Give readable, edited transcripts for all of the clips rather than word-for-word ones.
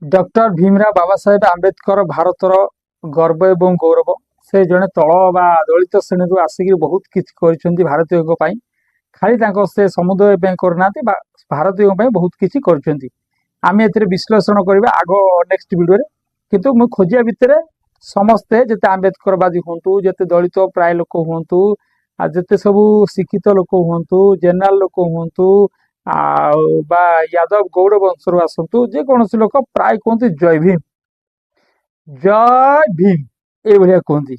Doctor Bhimrao Baba Saheb Ambedkar भारतर गर्व एवं गौरव से जड़े तल बा दलित श्रेणी आसिक बहुत किसी कर भारतीय खाली से समुदाय करना भारतीय बहुत किसी आम ए विश्लेषण करवा आग नेक्स्ट वीडियो किंतु मु खोजिया भितर समस्ते जिते आंबेडकरवादी हूँ जिते दलित प्राय लोक हूँ जिते सब शिक्षित लोक हूँ जेनराल लोक हूँ बा यादव गौड़ वंश आसतु जेकोसी लोक प्राय कहते जय भीम ये कहती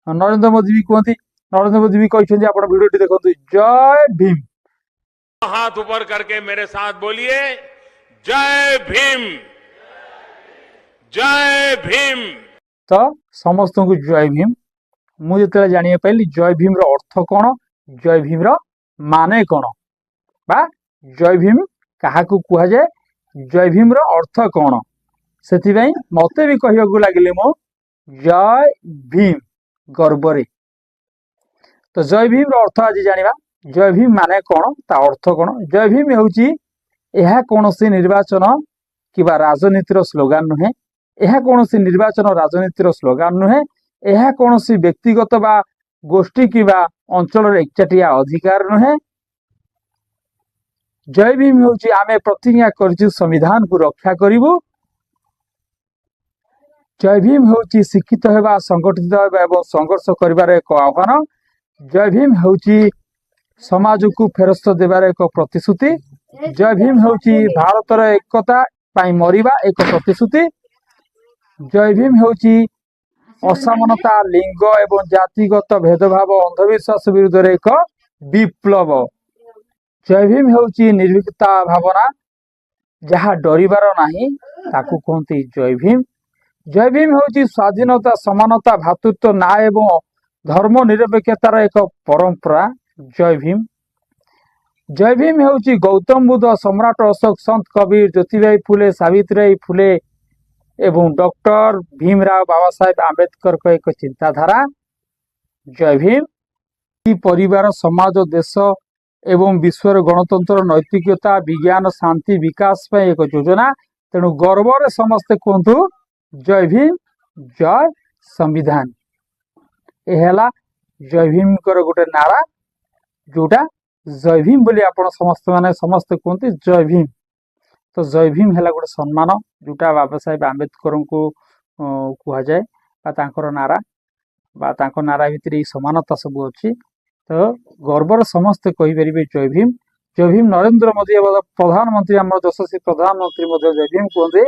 नरेंद्र मोदी भी कहती नरेंद्र मोदी भी कहते आप वीडियो देखो जय भीम। हाथ ऊपर करके मेरे साथ बोलिए जय भीम जय भीम। तो समस्त को जय भीम। मुझे जानिए पाइली जय भीम रो अर्थ कौन जय भीम रो माने कौन बा जय भीम क्या कह जाए जय भीम रो अर्थ कौन से मत भी कहू लगे मो जय भीम गर्वरे। तो जय भीम रो अर्थ आज जानिबा जय भीम माने कौन ता अर्थ कौन। जय भीम होउची यह कौन निर्वाचन कि राजनीतिर स्लोगान नुहे यह कौन निर्वाचन राजनीतिर स्लोगान नुहे यह कौन व्यक्तिगत बा गोष्ठी कि अंचल एकचाटिया अधिकार नुहे। जय भीम होउची आमे प्रतिज्ञा करछु संविधान को रक्षा करिवु। जय भीम होउची शिक्षित हेबा संगठित हेबा एवं संघर्ष करिवार एक आह्वान। जय भीम होउची समाज को फेरस्त देवार एक प्रतिश्रुति। जय भीम होउची भारतर एकता पाई मरिबा एक प्रतिश्रुति। जय भीम होउची असमानता लिंग एवं जातिगत भेदभाव अंधविश्वास विरुद्ध एक विप्लव। जय भीम होउची निर्भीकता भावना जहाँ डरिबार नाही ताकू कहते जय भीम। जय भीम होउची स्वाधीनता समानता भातृत्व न्याय एवं धर्म निरपेक्षतार एक परंपरा जय भीम। जय भीम होउची गौतम बुद्ध सम्राट अशोक संत कबीर ज्योतिबाई फुले सावित्रीबाई फुले एवं डॉक्टर भीमराव बाबा साहेब आंबेडकर को एक चिंताधारा जय भीम। परिवार समाज देश एवं विश्वर गणतंत्र नैतिकता विज्ञान शांति विकास पे एक योजना तेणु गर्व समस्ते कहतु जय भीम जय संविधान। यह जय भीम गोटे नारा जोटा जय भीम बोली आपण समस्त माने समस्ते कहते जय भीम। तो जय भीम है गोटे सम्मान जोटा बाबा साहेब आंबेडकर को कह जाए नारा नारा भितर समानता सब अच्छी। तो गर्वर समस्ते कहीपर जय भीम। जय भीम नरेंद्र मोदी प्रधानमंत्री आम यशस्वी प्रधानमंत्री जय भीम कहते।